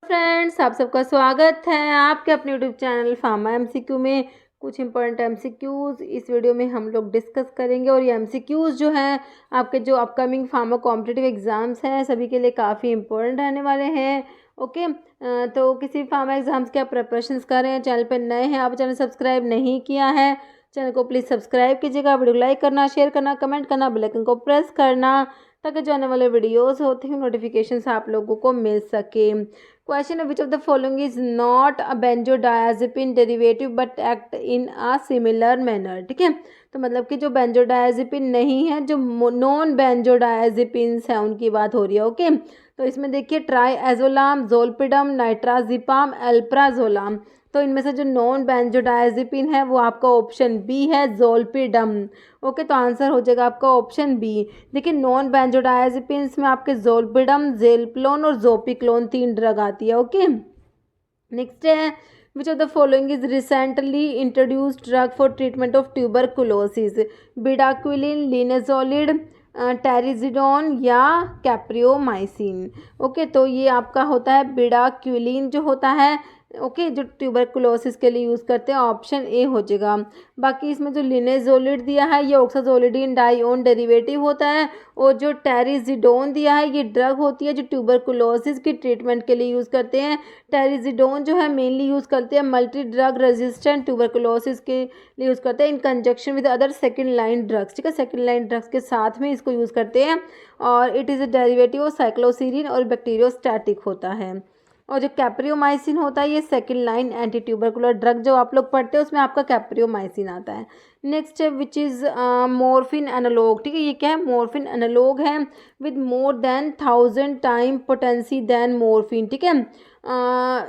Friends, आप सबका स्वागत है आपके अपने यूट्यूब चैनल फार्मा एमसीक्यू में। कुछ इंपॉर्टेंट एमसीक्यूज़ इस वीडियो में हम लोग डिस्कस करेंगे और ये एमसीक्यूज़ जो हैं आपके जो अपकमिंग फार्मा कॉम्पिटिटिव एग्ज़ाम्स हैं सभी के लिए काफ़ी इंपॉर्टेंट रहने वाले हैं। ओके, तो किसी भी फार्मा एग्ज़ाम्स के आप प्रिपरेशंस कर रहे हैं, चैनल पर नए हैं, आप चैनल सब्सक्राइब नहीं किया है, चैनल को प्लीज़ सब्सक्राइब कीजिएगा, वीडियो को लाइक करना, शेयर करना, कमेंट करना, बेल आइकन को प्रेस करना ताकि जो आने वाले वीडियोस होते हैं नोटिफिकेशंस आप लोगों को मिल सके। क्वेश्चन है which of the following is not a benzodiazepine derivative but act in a similar manner. ठीक है, तो मतलब कि जो बेंजोडायाजेपिन नहीं है, जो नॉन बेंजोडायाजेपिन्स हैं उनकी बात हो रही है। ओके, तो इसमें देखिए ट्राइएजोलाम, जोलपिडम, नाइट्राजिपाम, एल्प्राजोलाम। तो इनमें से जो नॉन बेंजोडायाजेपिन है वो आपका ऑप्शन बी है, जोलपिडम। ओके, तो आंसर हो जाएगा आपका ऑप्शन बी। देखिए नॉन बेंजोडायाजेपिन्स में आपके जोलपिडम, जेलप्लोन और जोपिक्लोन 3 ड्रग आती है। ओके, नेक्स्ट है which of the following is recently introduced drug for treatment of tuberculosis. Bedaquiline, linezolid, terizidone या कैप्रियोमाइसिन। ओके, तो ये आपका होता है बिडाक्विलिन जो होता है। ओके, जो ट्यूबरकुलोसिस के लिए यूज़ करते हैं, ऑप्शन ए हो जाएगा। बाकी इसमें जो लिनेजोलिड दिया है ये ऑक्साजोलिडीन डाइओन डेरिवेटिव होता है, और जो टेरिजिडोन दिया है ये ड्रग होती है जो ट्यूबरकुलोसिस की ट्रीटमेंट के लिए यूज़ करते हैं। टेरिजिडोन जो है मेनली यूज़ करते हैं मल्टी ड्रग रेजिस्टेंट ट्यूबरकुलोसिस के लिए यूज़ करते हैं इन conjunction with other second line drugs. ठीक है, सेकेंड लाइन ड्रग्स के साथ में इसको यूज़ करते हैं, और it is a derivative of cycloserine और बैक्टीरियोस्टैटिक होता है। और जो कैप्रियोमाइसिन होता है ये second line anti tubercular drug जो आप लोग पढ़ते हैं उसमें आपका कैप्रियोमाइसिन आता है। नेक्स्ट है विच इज़ मोरफिन एनालॉग। ठीक है, ये क्या है, मोरफिन एनालॉग है with more than 1000 time potency then morphine. ठीक है,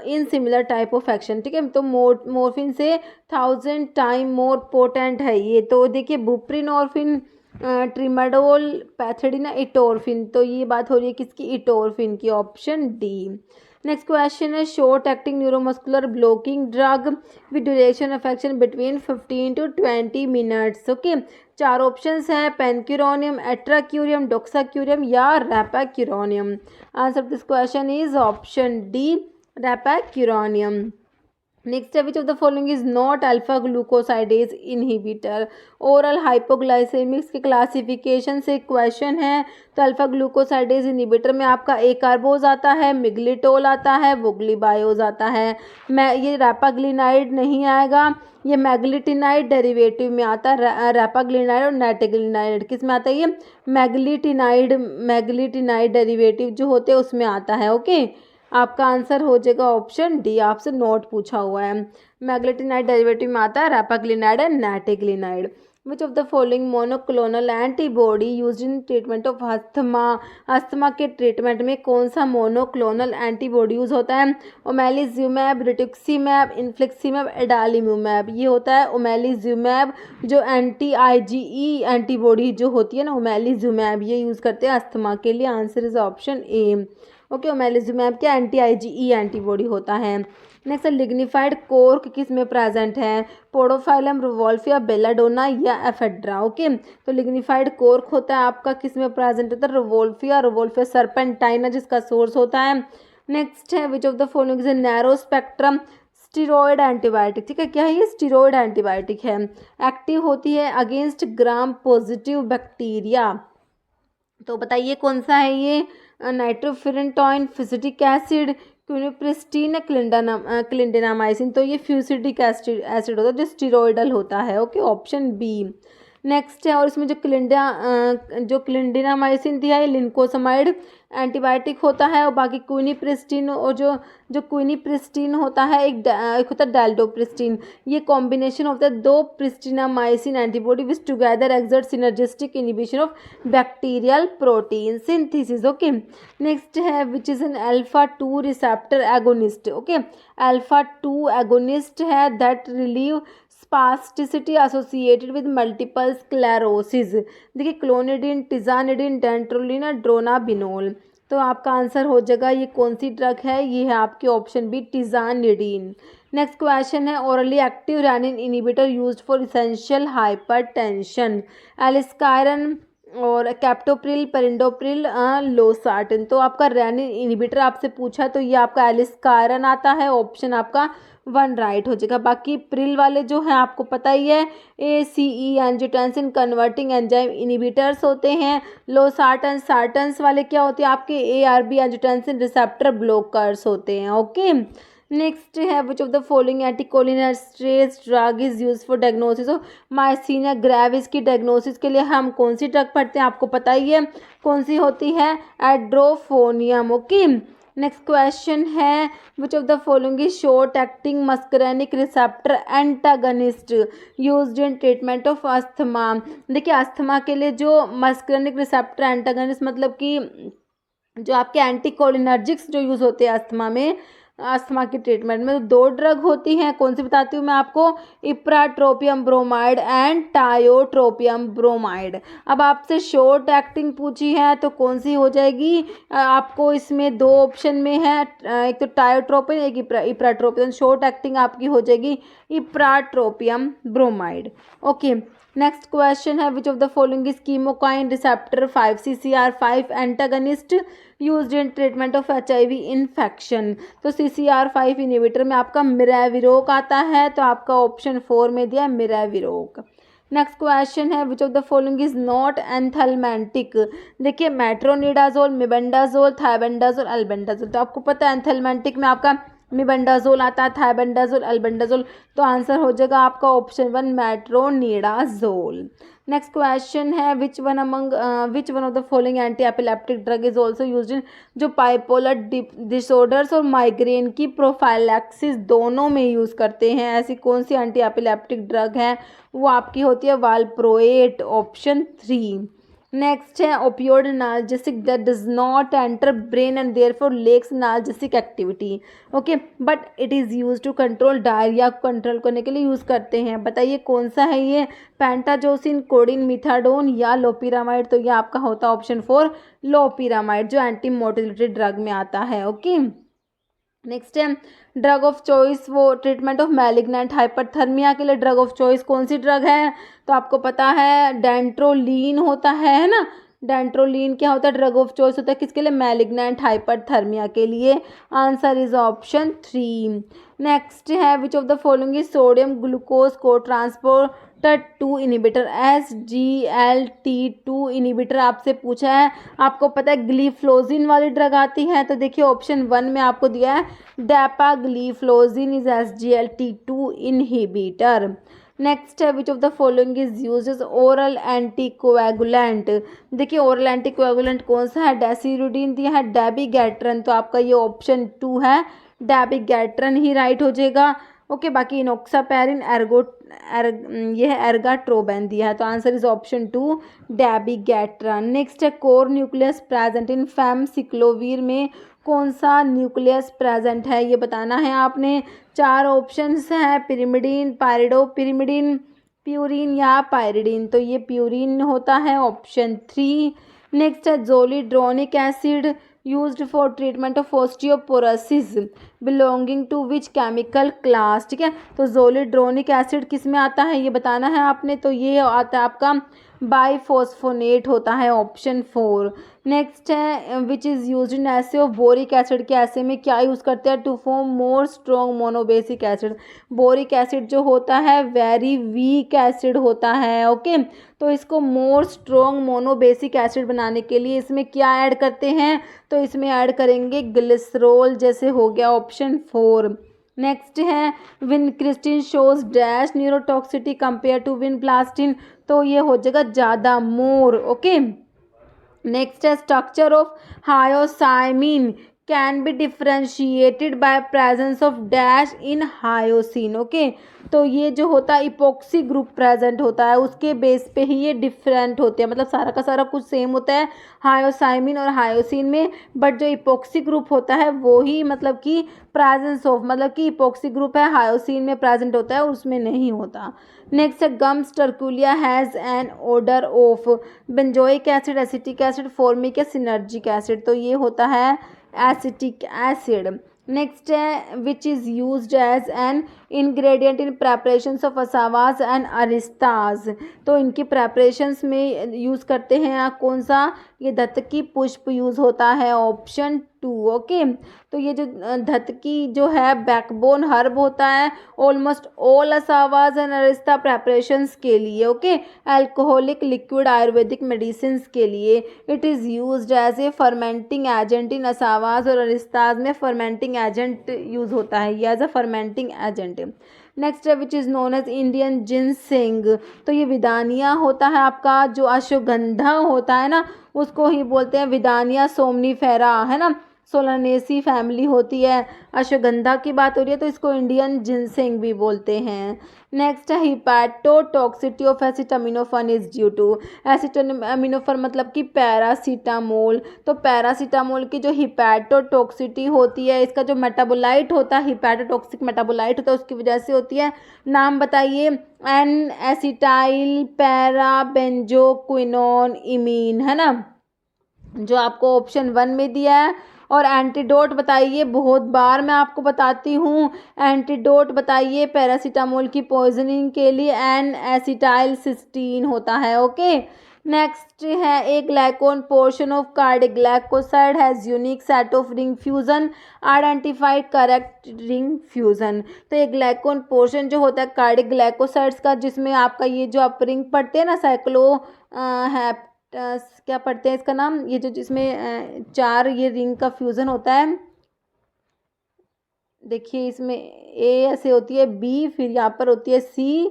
in similar type of action. ठीक है, तो मोरफिन से 1000 टाइम मोर पोटेंट है ये। तो देखिए बुप्रीनोरफिन, ट्रिमाडोल, पैथेडिन, इटोरफिन। तो ये बात हो रही है किसकी, इटोरफिन की, ऑप्शन डी। नेक्स्ट क्वेश्चन है short acting neuromuscular blocking drug with duration of action between 15 to 20 minutes. Okay, 4 options हैं, पेनक्यूरोनियम, एट्राक्यूरियम, डोक्साक्यूरियम या rapacuronium. Answer this question is option D, rapacuronium. Next है which of the following is not alpha glucosidase inhibitor. Oral hypoglycaemics के classification से question है, तो alpha glucosidase inhibitor में आपका ए कार्बोज आता है, मिग्लिटोल आता है, वोग्लीबायोज आता है। ये रैपाग्लिनाइड नहीं आएगा, ये मैग्लिटिनाइड डेरिवेटिव में आता है। रैपाग्लिनाइड और नाइट्रिग्लिनाइड किस में आता है, ये मैग्लिटिनाइड डेरिवेटिव जो होते हैं उसमें आता है। ओके, आपका आंसर हो जाएगा ऑप्शन डी, आपसे नोट पूछा हुआ है। मैग्लेटिनाइड डेरिवेटिव में आता है repaglinide and nateglinide. Which of the following monoclonal antibody used in treatment of asthma. Asthma के ट्रीटमेंट में कौन सा मोनोक्लोनल एंटीबॉडी यूज होता है, ओमेलिज्यूमैब, रिटुक्सीमैब, इन्फ्लिक्सीमैब, एडालिम्यूमैब। ये होता है ओमेलिज्यूमैब, जो एंटी आईजीई एंटीबॉडी जो होती है ना, ओमेलिज्यूमैब ये यूज़ करते हैं अस्थमा के लिए। Answer is option A. Okay, omalizumab क्या एंटी आईजीई एंटीबॉडी होता है। नेक्स्ट है लिग्निफाइड कॉर्क किस में प्रेजेंट है, पोडोफाइलम, रिवोल्फिया, बेलाडोना या एफेड्रा। ओके, तो लिग्निफाइड कॉर्क होता है आपका किस में प्रेजेंट होता है, रिवोल्फिया सर्पेंटाइना जिसका सोर्स होता है। नेक्स्ट है which of the following is a narrow spectrum steroid antibiotic. ठीक है, क्या है ये, स्टीरॉयड एंटीबायोटिक है, एक्टिव होती है अगेंस्ट ग्राम पॉजिटिव बैक्टीरिया। तो बताइए कौन सा है ये, नाइट्रोफिरेंटॉइन, फिसिटिक एसिड, क्विनिप्रिस्टीन, क्लिंडेनामाइसिन। तो ये फ्यूसिडिक एसिड होता है जो स्टीरोइडल होता है। Okay, option B. नेक्स्ट है, और इसमें जो क्लिंडेनामाइसिन दिया है लिंकोसमाइड एंटीबायोटिक होता है, और बाकी क्विनिप्रिस्टीन और जो क्विनिप्रिस्टीन होता है एक होता है डेल्डोप्रिस्टीन। ये combination of the two pristinamycin antibody which together exert synergistic inhibition of bacterial protein synthesis. Okay, next है which is an alpha 2 receptor agonist. Okay, alpha 2 agonist है that relieve spasticity associated with multiple sclerosis. देखिए clonidine, tizanidine, dantrolene, dronabinol. तो आपका answer हो जाएगा ये कौन सी drug है, ये है आपकी option B, tizanidine. Next question है orally active renin inhibitor used for essential hypertension. Aliskiren, और कैप्टोप्रिल, पेरिंडोप्रिल, लोसार्टन। तो आपका रेनिन इनहिबिटर आपसे पूछा तो ये आपका एलिस्कायरन आता है, ऑप्शन आपका 1 राइट हो जाएगा। बाकी प्रिल वाले जो है आपको पता ही है, ACE angiotensin converting enzyme inhibitors होते हैं। लोसार्टन सार्टन्स वाले क्या होते हैं आपके, ARB एंजियोटेंसिन रिसेप्टर ब्लॉकर्स होते हैं। ओके, नेक्स्ट है which of the following anticholinesterase drug is use for diagnosis of myasthenia gravis की डायग्नोसिस के लिए हम कौन सी ड्रग पढ़ते हैं, आपको पता ही है कौन सी होती है, एड्रोफोनियम। ओके, नेक्स्ट क्वेश्चन है which of the following is short acting muscarinic receptor antagonist used in treatment of asthma. देखिए अस्थमा के लिए जो मस्करेनिक रिसेप्टर एंटागनिस्ट मतलब कि जो आपके एंटीकोलिनर्जिक्स जो यूज़ होते हैं अस्थमा में, अस्थमा की ट्रीटमेंट में, तो 2 ड्रग होती हैं। कौन सी बताती हूँ मैं आपको, ipratropium bromide and tiotropium bromide. अब आपसे शॉर्ट एक्टिंग पूछी है तो कौन सी हो जाएगी, आपको इसमें 2 ऑप्शन में है, एक तो टायोट्रोपियम, एक इप्राट्रोपियम। शॉर्ट एक्टिंग आपकी हो जाएगी ipratropium bromide. Okay, next question है which of the following is chemokine receptor 5 antagonist used in treatment of HIV infection. तो CCR5 इनहिबिटर में आपका मिराविरोक आता है, तो आपका ऑप्शन 4 में दिया मिराविरोक। नेक्स्ट क्वेश्चन है which of the following is not anthelmintic. देखिए मेट्रोनिडाजोल, मिबेंडाजोल, थायबेंडाजोल, अल्बेंडाजोल। तो आपको पता है एंथलमेंटिक में आपका मिबेंडाजोल आता है, थायबेंडाजोल, अल्बेंडाजोल। तो आंसर हो जाएगा आपका ऑप्शन 1 मेट्रोनिडाजोल। नेक्स्ट क्वेश्चन है which one of the following anti epileptic drug is also used in, जो बाइपोलर डिसऑर्डर्स और माइग्रेन की प्रोफाइलैक्सिस दोनों में यूज़ करते हैं, ऐसी कौन सी एंटी एपिलेप्टिक ड्रग है, वो आपकी होती है वालप्रोएट, ऑप्शन 3। नेक्स्ट है opioid analgesic that does not enter brain and therefore lacks analgesic activity. Okay, but it is use to control diarrhea को कंट्रोल करने के लिए यूज़ करते हैं। बताइए कौन सा है ये, पेंटाजोसिन, कोडिन, मिथाडोन या लोपिरामाइड। तो ये आपका होता है ऑप्शन 4 लोपिरामाइड, जो एंटी मोटिलिटी ड्रग में आता है। ओके, नेक्स्ट है ड्रग ऑफ चॉइस, वो ट्रीटमेंट ऑफ मैलिग्नेंट हाइपरथर्मिया के लिए ड्रग ऑफ चॉइस कौन सी ड्रग है, तो आपको पता है डेंट्रोलीन होता है ना। डेंट्रोलीन क्या होता है, ड्रग ऑफ चॉइस होता है किसके लिए, मैलिग्नेंट हाइपरथर्मिया के लिए। Answer is option 3। नेक्स्ट है which of the following is sodium glucose को ट्रांसपोर्टर 2 इनहिबिटर, SGLT2 इनहिबिटर आपसे पूछा है। आपको पता है ग्लीफ्लोजिन वाली ड्रग आती है, तो देखिए ऑप्शन 1 में आपको दिया है डेपाग्लीफ्लोजिन इज SGLT2 इनहिबिटर। नेक्स्ट है which of the following is use as oral anticoagulant. देखिए ओरल एंटीकोएगुलेंट कौन सा है, डेसिरुडिन दिया है, डेबिगैट्रन। तो आपका ये ऑप्शन 2 है, डेबिगैट्रन ही राइट हो जाएगा। ओके, बाकी इनोक्सापैरिन, ये है एर्गाट्रोबेन दिया है, तो आंसर इज ऑप्शन 2 डेबिगैट्रन। नेक्स्ट है कोर न्यूक्लियस प्रेजेंट इन फैमसिक्लोवीर में कौन सा न्यूक्लियस प्रेजेंट है, ये बताना है आपने। 4 ऑप्शंस हैं, पिरिमिडीन, पायरिडोपिरिमिडीन, प्यूरिन या पायरिडीन। तो ये प्यूरिन होता है, ऑप्शन 3। नेक्स्ट है zoledronic acid used for treatment of osteoporosis belonging to which chemical class. ठीक है, तो जोलिड्रोनिक एसिड किस में आता है ये बताना है आपने। तो ये आता है आपका बाईफॉस्फोनेट होता है, ऑप्शन 4। नेक्स्ट है which is use in assay of boric acid के ऐसे में क्या यूज़ करते हैं, to form more strong monobasic acid. Boric acid जो होता है वेरी वीक एसिड होता है। ओके, तो इसको मोर स्ट्रॉन्ग मोनोबेसिक एसिड बनाने के लिए इसमें क्या ऐड करते हैं, तो इसमें ऐड करेंगे ग्लिसरॉल, जैसे हो गया ऑप्शन 4। नेक्स्ट है vincristine shows dash neurotoxicity compare to vinblastine. तो ये हो जाएगा ज़्यादा, मोर। ओके, नेक्स्ट है structure of hyoscyamine can be differentiated by presence of dash in hyoscine. Okay, तो ये जो होता है इपोक्सी ग्रुप प्रेजेंट होता है, उसके बेस पे ही ये डिफरेंट होते हैं, मतलब सारा का सारा कुछ सेम होता है हायोसाइमिन और हायोसिन में, बट जो इपोक्सी ग्रुप होता है वो ही मतलब कि प्रेजेंस ऑफ, मतलब कि इपोक्सी ग्रुप है हायोसिन में प्रेजेंट होता है, उसमें नहीं होता। नेक्स्ट है gums sterculia has an odour of benzoic acid, acetic acid, formic या सिनर्जिक एसिड। तो ये होता है एसिटिक एसिड। नेक्स्ट है which is used as an ingredient in preparations of asavas and arishtas. तो इनकी प्रेपरेशंस में यूज़ करते हैं कौन सा, ये धतकी पुष्प यूज़ होता है, ऑप्शन 2। ओके, तो ये जो धतकी जो है बैकबोन हर्ब होता है almost all asavas and arishta preparations के लिए। Okay, alcoholic liquid Ayurvedic medicine के लिए। It is used as a fermenting agent in asavas और अरिस्तास में फर्मेंटिंग एजेंट यूज़ होता है ये as a fermenting agent. Next है which is known as Indian ginseng. तो ये विदानिया होता है आपका, जो अश्वगंधा होता है ना उसको ही बोलते हैं विदानिया सोमनीफेरा, है ना, सोलानेसी फैमिली होती है। अश्वगंधा की बात हो रही है तो इसको इंडियन जिनसिंग भी बोलते हैं। नेक्स्ट है हिपैटोटॉक्सिटी ऑफ एसिटामिनोफन इज ड्यू टू। एसिटामिनोफन मतलब कि पैरासीटामोल। तो पैरासीटामोल की जो हिपैटोटॉक्सिटी होती है, इसका जो मेटाबोलाइट होता है, हिपैटोटॉक्सिक मेटाबोलाइट होता है, उसकी वजह से होती है। नाम बताइए, एन एसिटाइल पैराबेंजोक्विनोन इमीन, है ना, जो आपको ऑप्शन 1 में दिया है। और एंटीडोट बताइए, बहुत बार मैं आपको बताती हूँ, एंटीडोट बताइए पैरासीटामोल की पॉइजनिंग के लिए एन एसिटाइल सिस्टीन होता है। ओके, नेक्स्ट है aglycone portion of cardiac glycoside has unique set of ring fusion, identify correct ring fusion. तो एक ग्लाइकोन पोर्शन जो होता है कार्डिग्लाइकोसाइड्स का, जिसमें आपका ये जो आप रिंग पढ़ते हैं ना साइक्लो क्या पढ़ते हैं इसका नाम, ये जो जिसमें 4 ये रिंग का फ्यूज़न होता है। देखिए इसमें ए ऐसे होती है, बी, फिर यहाँ पर होती है सी।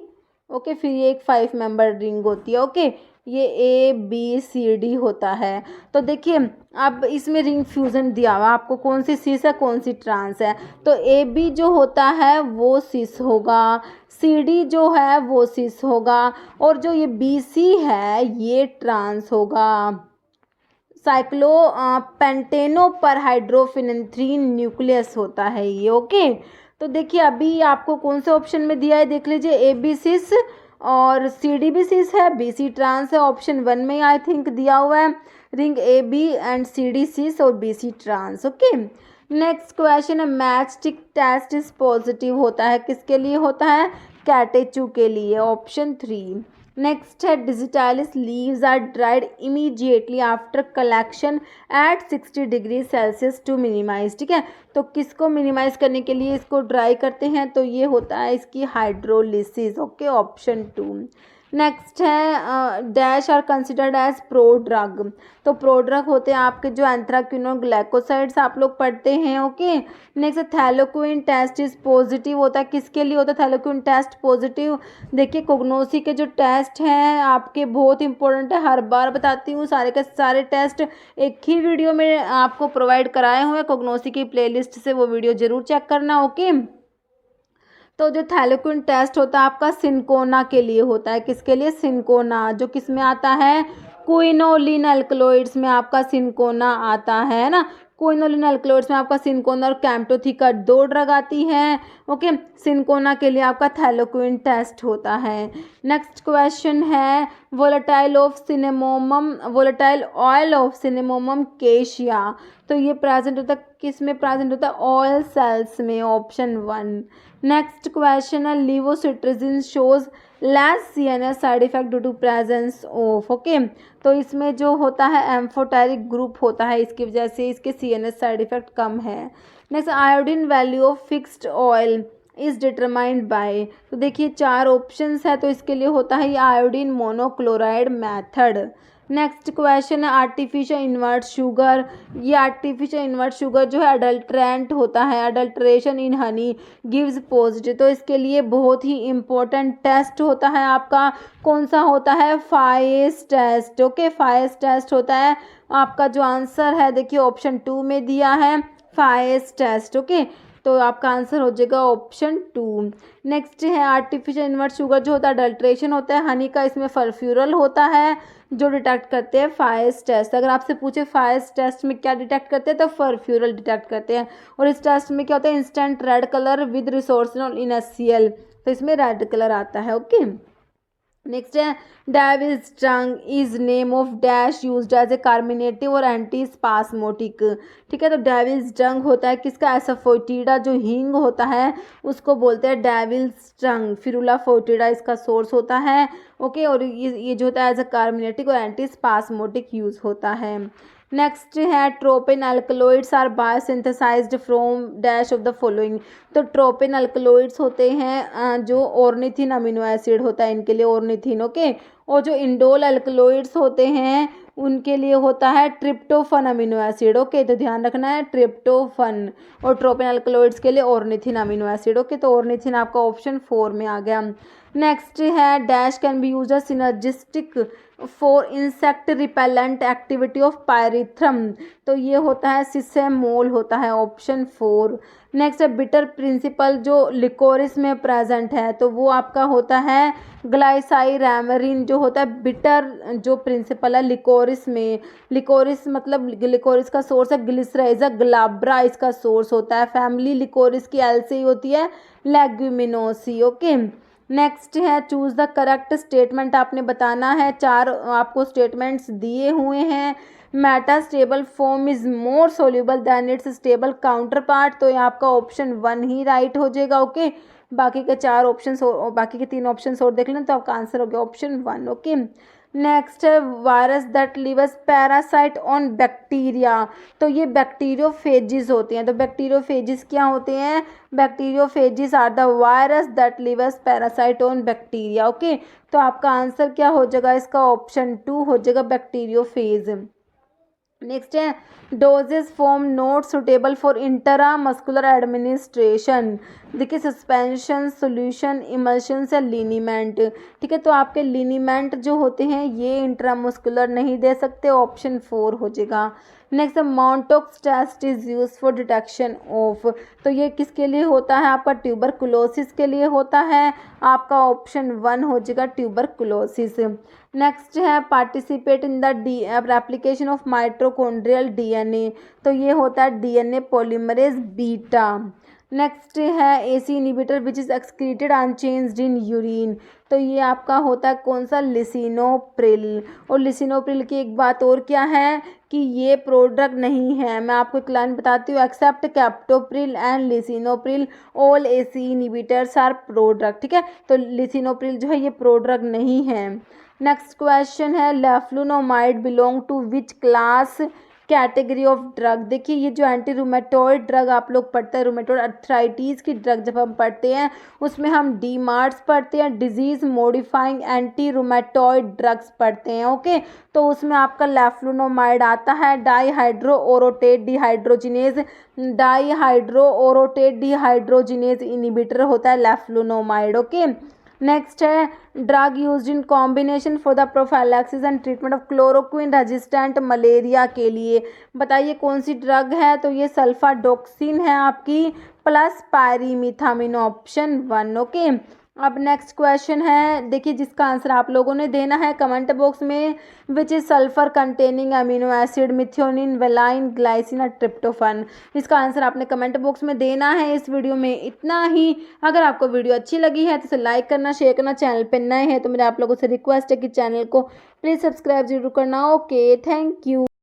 ओके, फिर ये एक 5 मेंबर रिंग होती है। ओके, ये ए बी सी डी होता है। तो देखिए अब इसमें रिंग फ्यूज़न दिया हुआ आपको, कौन सी सिस है कौन सी ट्रांस है। तो ए बी जो होता है वो सिस होगा, सी डी जो है वो सिस होगा, और जो ये बी सी है ये ट्रांस होगा। साइक्लो पेंटेनो पर हाइड्रोफिनेंथ्रीन न्यूक्लियस होता है ये। ओके, तो देखिए अभी आपको कौन से ऑप्शन में दिया है, देख लीजिए, ए बी सिस और सी डी भी सिस है, बी सी ट्रांस है। ऑप्शन 1 में आई थिंक दिया हुआ है ring A B and C D cis और B C trans. Okay, next question है match stick test is positive होता है, किसके लिए होता है, कैटेचू के लिए, ऑप्शन 3। नेक्स्ट है digitalis leaves are dried immediately after collection at 60 degree Celsius to minimize. ठीक है, तो किसको मिनिमाइज करने के लिए इसको ड्राई करते हैं, तो ये होता है इसकी हाइड्रोलिसिस। Okay, option 2। नेक्स्ट है dash are considered as prodrug. तो प्रोड्रग होते हैं आपके जो एंथ्राक्विनोन ग्लाइकोसाइड्स आप लोग पढ़ते हैं। Okay, next thalleioquin test is positive होता है, किसके लिए होता है थैलोक्विन टेस्ट पॉजिटिव। देखिए कोग्नोसी के जो टेस्ट हैं आपके बहुत इंपॉर्टेंट है, हर बार बताती हूँ, सारे के सारे टेस्ट एक ही वीडियो में आपको प्रोवाइड कराए हुए हैं कोग्नोसी की प्लेलिस्ट से, वो वीडियो जरूर चेक करना। ओके, तो जो थैलोक्विन टेस्ट होता है आपका सिनकोना के लिए होता है, किसके लिए, सिनकोना, जो किस में आता है, क्विनोलिन अल्कलॉइड्स में आपका सिनकोना आता है ना। क्विनोलिन अल्कलॉइड्स में आपका सिनकोना और कैम्प्टोथिका 2 ड्रग आती हैं। ओके, सिनकोना के लिए आपका थैलोक्विन टेस्ट होता है। नेक्स्ट क्वेश्चन है वोलेटाइल ऑयल ऑफ सिनेमोमम केशिया। तो ये प्रेजेंट होता है किस में, प्रेजेंट होता है ऑयल सेल्स में, ऑप्शन 1। नेक्स्ट क्वेश्चन है levocetirizine shows less CNS side effect due to presence of. Okay, तो इसमें जो होता है एम्फोटेरिक ग्रुप होता है, इसकी वजह से इसके सीएनएस साइड इफेक्ट कम है। Next iodine value of fixed oil is determined by. तो देखिए 4 ऑप्शंस है, तो इसके लिए होता है ये iodine monochloride method. Next question है आर्टिफिशियल इन्वर्ट शुगर। ये आर्टिफिशियल इन्वर्ट शुगर जो है अडल्ट्रेंट होता है, अडल्ट्रेशन इन हनी गिव्स पॉजिटिव। तो इसके लिए बहुत ही इम्पोर्टेंट टेस्ट होता है आपका, कौन सा होता है, फाइस टेस्ट। ओके, फाइस टेस्ट होता है आपका, जो आंसर है देखिए ऑप्शन 2 में दिया है फाइस टेस्ट। ओके, तो आपका आंसर हो जाएगा ऑप्शन 2। नेक्स्ट है आर्टिफिशियल इन्वर्ट शुगर जो होता है अडल्ट्रेशन होता है हनी का, इसमें फल्फ्यूरल होता है जो डिटेक्ट करते हैं फाइस टेस्ट। अगर आपसे पूछे फाइस टेस्ट में क्या डिटेक्ट करते हैं, तो फल्फ्यूरल डिटेक्ट करते हैं। और इस टेस्ट में क्या होता है, instant red colour with resource in HCl, तो इसमें रेड कलर आता है। ओके, नेक्स्ट है devil's tongue is name of dash used as a carminative और एंटी स्पास्मोटिक। ठीक है, तो डेविल्स टंग होता है किसका, एसाफोइटिडा जो हींग होता है उसको बोलते हैं डेविल्स टंग। फिरुला फोइटिडा इसका सोर्स होता है। ओके, और ये जो होता है एज ए कार्मिनेटिक और एंटी स्पास्मोटिक यूज होता है। नेक्स्ट है tropane alkaloids are biosynthesized from dash of the following. तो ट्रोपिन अल्कलॉइड्स होते हैं जो ऑर्निथिन अमीनो एसिड होता है इनके लिए, ऑर्निथिन। ओके, और जो इंडोल अल्कलॉइड्स होते हैं उनके लिए होता है ट्रिप्टोफन अमीनो एसिड। ओके, तो ध्यान रखना है ट्रिप्टोफन, और ट्रोपिन अल्कलॉइड्स के लिए ऑर्निथिन अमीनो एसिड। ओके, तो ऑर्निथिन आपका ऑप्शन 4 में आ गया। नेक्स्ट है dash can be use a synergistic for insect repellent activity of pyrethrum. तो ये होता है सिसेमोल होता है, ऑप्शन 4। नेक्स्ट है बिटर प्रिंसिपल जो लिकोरिस में प्रेजेंट है, तो वो आपका होता है ग्लाइसाइरैमरिन जो होता है बिटर जो प्रिंसिपल है लिकोरिस में। लिकोरिस मतलब लिकोरिस का सोर्स है ग्लिसराइजा ग्लाब्रा, इसका सोर्स होता है। फैमिली लिकोरिस की एल से ही होती है लेग्यूमिनोसी। ओके, नेक्स्ट है चूज द करेक्ट स्टेटमेंट, आपने बताना है। 4 आपको स्टेटमेंट्स दिए हुए हैं। Metastable form is more soluble than its stable counterpart, तो ये आपका ऑप्शन 1 ही राइट हो जाएगा। ओके, बाकी के 4 ऑप्शन बाकी के 3 ऑप्शन और देख लें तो आपका आंसर हो गया ऑप्शन 1। ओके, नेक्स्ट है virus that lives parasite on bacteria. तो ये बैक्टीरियोफेजिस होते हैं। तो बैक्टीरियोफेजिस क्या होते हैं, bacteriophages are the virus that lives parasite on bacteria. Okay, तो आपका आंसर क्या हो जाएगा, इसका ऑप्शन 2 हो जाएगा बैक्टीरियोफेज। नेक्स्ट है doses form not suitable for intra muscular administration. देखिए सस्पेंशन, सोल्यूशन, इमल्शन या लिनीमेंट। ठीक है, तो आपके लिनीमेंट जो होते हैं ये इंट्रामस्कुलर नहीं दे सकते, ऑप्शन 4 हो जाएगा। Next Mantoux test is use for detection of. तो ये किसके लिए होता है, आपका ट्यूबरकुलोसिस के लिए होता है, आपका ऑप्शन 1 हो जाएगा ट्यूबरकुलोसिस। नेक्स्ट है participate in the replication of mitochondrial DNA. तो ये होता है डीएनए पॉलीमरेज बीटा। नेक्स्ट है AC inhibitor which is excreted unchanged in urine. तो ये आपका होता है कौन सा, लिसिनोप्रिल। और लिसिनोप्रिल की एक बात और क्या है कि ये प्रोडक्ट नहीं है। मैं आपको एक लाइन बताती हूँ, except captopril and lisinopril all ACE inhibitors are product. ठीक है, तो लिसिनोप्रिल जो है ये प्रोडक्ट नहीं है। नेक्स्ट क्वेश्चन है leflunomide belong to which class category of drug. देखिए ये जो एंटी रूमेटॉइड ड्रग आप लोग पढ़ते हैं, रूमेटॉइड अर्थराइटिस की ड्रग जब हम पढ़ते हैं उसमें हम डीमार्ट्स पढ़ते हैं, disease modifying anti rheumatoid drugs पढ़ते हैं। ओके, तो उसमें आपका लेफ्लुनोमाइड आता है, dihydro orotate dehydrogenase, dihydro orotate dehydrogenase inhibitor होता है लेफ्लुनोमाइड। ओके, नेक्स्ट है drug used in combination for the prophylaxis and treatment of chloroquine resistant malaria के लिए। बताइए कौन सी ड्रग है, तो ये सल्फाडोक्सिन है आपकी प्लस पायरीमिथामिन, ऑप्शन 1। ओके, अब नेक्स्ट क्वेश्चन है, देखिए जिसका आंसर आप लोगों ने देना है कमेंट बॉक्स में। Which is sulphur containing amino acid, methionine, valine, glycine और ट्रिप्टोफन। इसका आंसर आपने कमेंट बॉक्स में देना है। इस वीडियो में इतना ही। अगर आपको वीडियो अच्छी लगी है तो इसे लाइक करना, शेयर करना, चैनल पर नए हैं तो मेरे आप लोगों से रिक्वेस्ट है कि चैनल को प्लीज़ सब्सक्राइब जरूर करना। Okay, thank you.